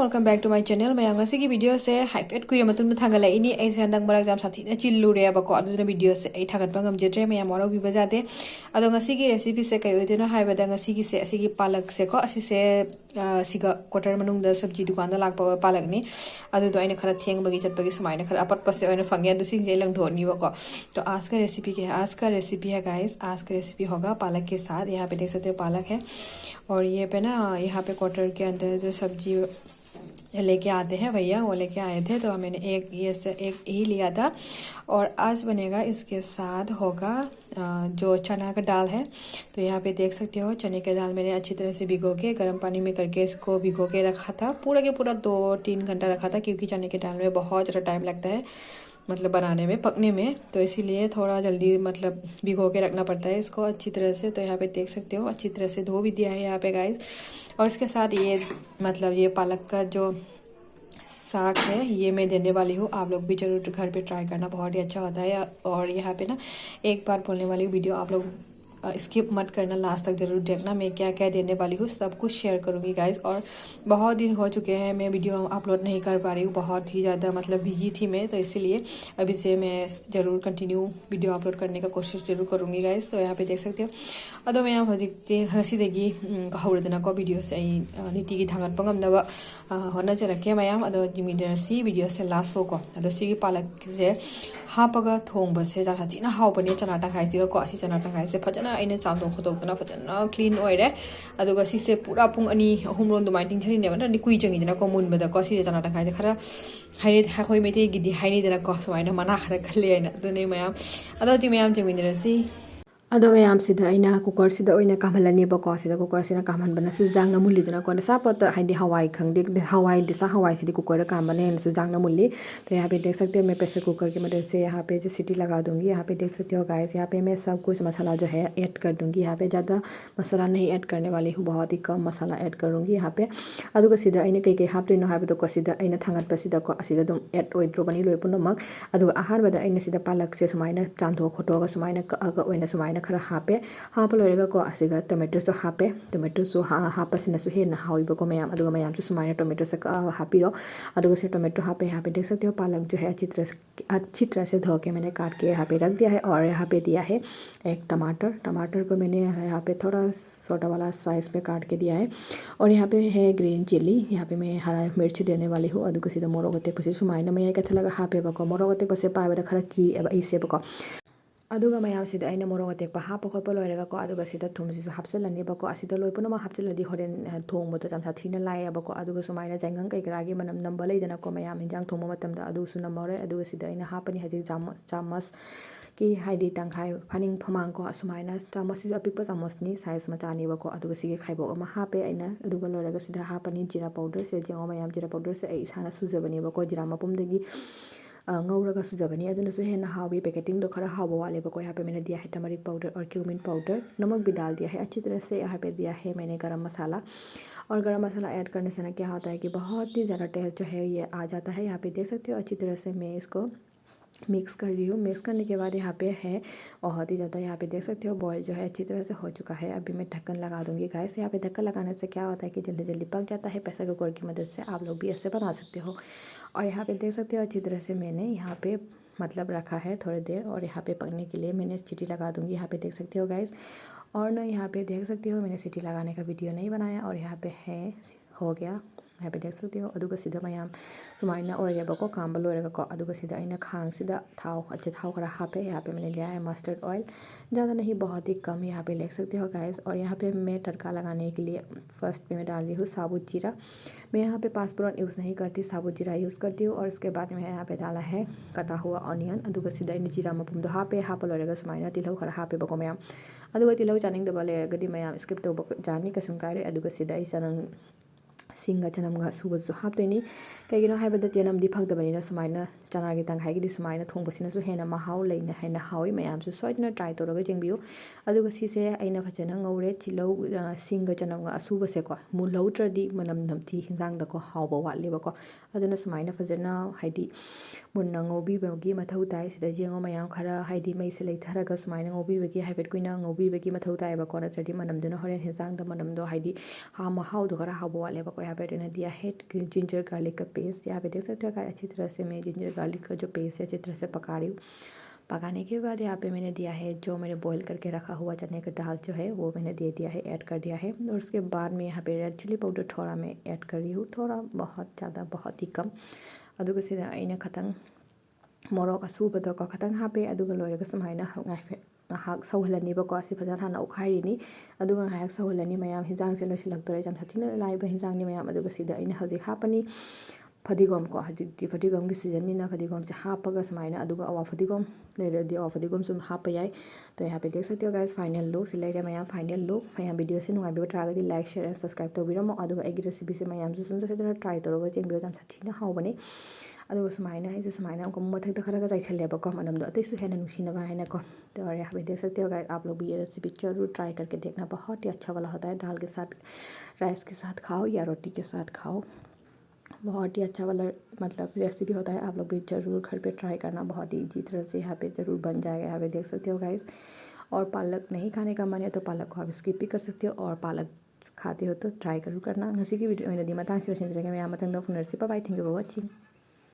welcome back to my channel. Mayam ngasi ki video se hypet kuira matun na thangal ini ai se handang barak jam sathi na chillure ba ko aduna video se ai thagat bangam jetre mayam oro bi bajate ado ngasi ki recipe se kai odena hai bada ngasi ki se asigi palak se ko asi se siga quarter manung da sabji dukan da lak pa palak ni ado do aina khara theng bagi chat bagi sumai na khara apat pase oina fangya da sing je lang dhoni ba ko तो आज का recipe है guys. आज का recipe होगा पालक के साथ। यहाँ पे देख सकते हो पालक है और ये पे ना यहाँ पे क्वार्टर के अंदर जो सब्जी लेके आते हैं भैया वो लेके आए थे तो मैंने एक ही लिया था। और आज बनेगा इसके साथ होगा जो चना का दाल है। तो यहाँ पे देख सकते हो चने की दाल मैंने अच्छी तरह से भिगो के गर्म पानी में करके इसको भिगो के रखा था। पूरा के पूरा 2-3 घंटा रखा था क्योंकि चने की दाल में बहुत ज़्यादा टाइम लगता है मतलब बनाने में पकने में, तो इसीलिए थोड़ा जल्दी मतलब भिगो के रखना पड़ता है इसको अच्छी तरह से। तो यहाँ पे देख सकते हो अच्छी तरह से धो भी दिया है यहाँ पे गाइस। और इसके साथ ये मतलब ये पालक का जो साग है ये मैं देने वाली हूँ। आप लोग भी जरूर घर पे ट्राई करना, बहुत ही अच्छा होता है। और यहाँ पे ना एक बार बोलने वाली वीडियो आप लोग स्किप मत करना, लास्ट तक ज़रूर देखना। मैं क्या क्या देने वाली हूँ सब कुछ शेयर करूँगी गाइस। और बहुत दिन हो चुके हैं मैं वीडियो अपलोड नहीं कर पा रही हूँ, बहुत ही ज़्यादा मतलब बिजी थी मैं, तो इसीलिए अभी से मैं ज़रूर कंटिन्यू वीडियो अपलोड करने का कोशिश ज़रूर करूँगी गाइस। तो यहाँ पे देख सकते हो अदो मैं हजिकते हसीदगी हौरदनको वीडियो से नीति की थांगत पंगमदब होनाजरके मैम अदो जिमिदरसी वीडियो से लास्ट फोको अदो सिगी पालक से हापगा थोंबसे जाथीना हावबने चना टांगाइसिगा को असि चना टांगाइसे फजना अइने चामदों खोदोकना फजना क्लीन ओइरे अदुगा सिसे पूरा पुंग अनि अहुमरोन दुमाइ टिंगछरिने बना कुइ जंगिदना को मुनबदा को सि चना टांगाइसे खरा हाइने हाखोइ मेथे गिदि हाइनेदना को समाइना मना खरा खले आइना दुने मैम अदो जि मैम जंगिदरसी अदो मैम सिदा आइना कुकर सिदा ओइना कामहलनी बको सिदा कुकर सिना कामहनबना सु जांगना मुल्लिदना को सापत हाइदि हवाई खंगदे हवाई दिसा हवाई सिदी कुकर कामबने सु जांगना मुल्ली। तो यहाँ पे देख सकते हो मैं प्रेशर कुकर की मदद से यहाँ पे जो सीटी लगा दूंगी। यहाँ पे देख सकते हो गाइस यहाँ पे मैं सब कुछ मसाला जो है ऐड कर दूंगी। यहाँ पे ज़्यादा मसाला नहीं ऐड करने वाली हूँ, बहुत ही कम मसाला ऐड करूँगी यहाँ पे। अदुगा सिदा आइना कई हापदोइनो हाइबदो को सिदा आइना थांगतपसिदा को असिदा दुम ऐड ओइद्रोबनी लोइ पुनमक अदुगा अहानबदा आइना सिदा पालक से सुमाइना चामथो खोटोगा सुमाइना कअगा ओइना सुमाइना खरा हापे हाप लोइरगा को असिगा टोमेटो सो हापे टोमेटो सो हापसिनासु हेना हाविबको मैम अदुगा मैम सु सुमाइना टोमेटो से हापिरो अदुगा से टोमेटो हापे यहाँ पे देख सकते हो पालक जो है अच्छी तरह से धो के मैंने काट के यहाँ पे रख दिया है। और यहाँ पे दिया है एक टमाटर को मैंने यहाँ पे थोड़ा छोटा वाला साइज़ पे काट के दिया है। और यहाँ पे है ग्रीन चिल्ली, यहाँ पे मैं हरा मिर्च देने वाली हूँ। अदुगा सीधा मोरोगते को सुमाइना मैं कैथलगा हापेबको मोरोगते को से पाबदा खरा की इसेबको अदुगा मैम सिदा आइना मोरोग अतेकपा हाप खोप लोइरगा को अदुगा सिदा थुमसिसु हापसलनिबको असिदा लोइ पुनम हापसलदि होरेन थोंगबतो चमसा थिना लायबको अदुगा सुमाइना जांगंग कैगरागी मनम नंबर लेदना को मैम हिंजांग थोंगब मतमदा अदुसु नंबरे अदुगा सिदा आइना हापनि हजि चामच की हाइदि तंखाइ फनिंग फमांग को सुमाइना चामच अपिकपा चामचनि साइज मचानिबको अदुगा सिगे खाइबोक अमा हापे आइना अदुगा लोइरगा सिदा हापनि जीरा पाउडर से जेंगो मैम जीरा पाउडर से आई इसाना सुजबनिबको जीरा मपुमदगी ngौरगा सुजबनी अदुनसु हेना हावी पैकेटिंग दो खरा हाव वालेबको यहाँ पे मैंने दिया है टर्मरिक पाउडर और क्यूमिन पाउडर, नमक भी डाल दिया है अच्छी तरह से। यहाँ पे दिया है मैंने गरम मसाला। और गरम मसाला ऐड करने से ना क्या होता है कि बहुत ही ज़्यादा टेस्ट जो है ये आ जाता है। यहाँ पे देख सकते हो अच्छी तरह से मैं इसको मिक्स कर रही हूँ। मिक्स करने के बाद यहाँ पे है बहुत ही ज़्यादा, यहाँ पे देख सकते हो बॉईल जो है अच्छी तरह से हो चुका है। अभी मैं ढक्कन लगा दूंगी गाइस। यहाँ पे ढक्कन लगाने से क्या होता है कि जल्दी जल्दी पक जाता है। प्रेशर कुकर की मदद से आप लोग भी ऐसे बना सकते हो। और यहाँ पे देख सकते हो अच्छी तरह से मैंने यहाँ पे मतलब रखा है थोड़ी देर और यहाँ पे पकने के लिए मैंने सीटी लगा दूंगी। यहाँ पे देख सकते हो गाइस। और ना यहाँ पे देख सकते हो मैंने सीटी लगाने का वीडियो नहीं बनाया और यहाँ पे है हो गया। यहाँ पे देख सकते हो अदुगा सिदा मैम सुमाइना ओइरेबको कांबा लोइरगा अदुगा सिदा आइना खांग सिदा थाव अच्छे थाव खरा हापे। यहाँ पे मैंने लिया है मस्टर्ड ऑयल, ज़्यादा नहीं बहुत ही कम यहाँ पे ले सकते हो गाइस। और यहाँ पे मैं तड़का लगाने के लिए फर्स्ट पे मैं डाल रही हूँ साबुत जीरा। मैं यहाँ पे पाँचफोरन यूज़ नहीं करती, साबुत जीरा यूज़ करती हूँ। और इसके बाद मैं यहाँ पे डाला है कटा हुआ ऑनियन अदुगा सिदा आइना जीरा मपुमदो हापे हाप लोइरगा सुमाइना तिलौ खरा हापेबको मैम अदुगा तिलौ चानिंगदबा लेरगदि मैम स्किप तौब जानी कसुम कायरे अदुगा सिदा चनंग सिंगा चनमगा सुबसु हापतोइनी कईगिनो हाइबदा चेनमदि फंगदबनिना सुमाइना चनागी तंखाइगिदि सुमाइना थोंबसिनासु हेना महाव लेना हेना हावी मैमसु सोइदना ट्राई तौरगा जेंबियो अदुगा सिसे आइना फचना ngौरे चिलौ सिंगा चनमगा असुबसे को मुलौत्रदि मनम नमथि हिंजांगदको हावबा वाटलेबको ꯑꯗꯨꯅ ꯁꯨꯃꯥꯏꯅ ꯐꯖꯅ ꯍꯥꯏꯗꯤ मुन्ना ngौबीबगी मथौ ताई सिदा जेंगो मयाम खरा हाइदी मई से लेथरगा सुमाइना ngौबीबगी हाइफेट कुइना ngौबीबगी मथौ ताई बको नत्रदि मनमदुना होरेन हिंजांग द मनमदो हाइदी हा महाउ दो खरा हाबो वाले बको हाइफेट ने दिया है जिंजर गार्लिक का पेस्ट यहाँ पे देख सकते हो का अच्छी तरह से मैं जिंजर गार्लिक का जो पेस्ट है अच्छी तरह से पका रही हूँ। पकाने के बाद यहाँ पे मैंने दिया है जो मैंने बॉईल करके रखा हुआ चने का दाल जो है वो मैंने दे दिया है, ऐड कर दिया है। और उसके बाद में यहाँ पे रेड चिली पाउडर थोड़ा मैं ऐड कर रही हूँ, थोड़ा बहुत ज़्यादा बहुत ही कम। अदुगा सिदा अइना खतंग मोरक असुबदो को खतंग हापे अदुगा लोइरगा सुमाइना हाइफे हाक सौहलनीबको असि फजन हाना उखाइरिनी अदुगा हाक सौहलनी मयाम हिंजांग से लोइसिलक्तोरे जम सथिना लाइबा हिंजांग नि मयाम अदुगा सिदा अइना हजि हापनी फदिगोम को हजिक फदिगोम की सीजन निना फदिगोम से हापगा सुमाइना अदुगा अवा फदिगोम लेरदी अवा फदिगोम सुम हाप याय। तो यहाँ पे देख सकते हो गाइस फाइनल लुक से लेरे मयाम फाइनल लुक मयाम वीडियो से नुंगाइबो ट्रागदी लाइक शेयर एंड सब्सक्राइब तौबिरमो अदुगा एगी रेसिपी से मयाम सुम सोदना ट्राई तौरगा चेंबियो जम सथिना हावबने अदुगा सुमाइना है सुमाइना को मथक खरगा जाइछलेबको मनमदो अतैसु हेना नुसिनबा हैना को। तो यहाँ पे देख सकते हो गाइस आप लोग भी ये रेसिपी जरूर ट्राई करके देखना, बहुत ही अच्छा वाला होता है। दाल के साथ, राइस के साथ खाओ या रोटी के साथ खाओ, बहुत ही अच्छा वाला मतलब रेसिपी होता है। आप लोग भी ज़रूर घर पे ट्राई करना, बहुत ही इजी तरह से यहाँ पे ज़रूर बन जाएगा। यहाँ पे देख सकते हो गाइस। और पालक नहीं खाने का मन है तो पालक को आप स्किप भी कर सकते हो, और पालक खाते हो तो ट्राई जरूर करना। ngasi की वीडियो मैं मथांग से मैं मथांग द फुनरसी bye, thank you for watching.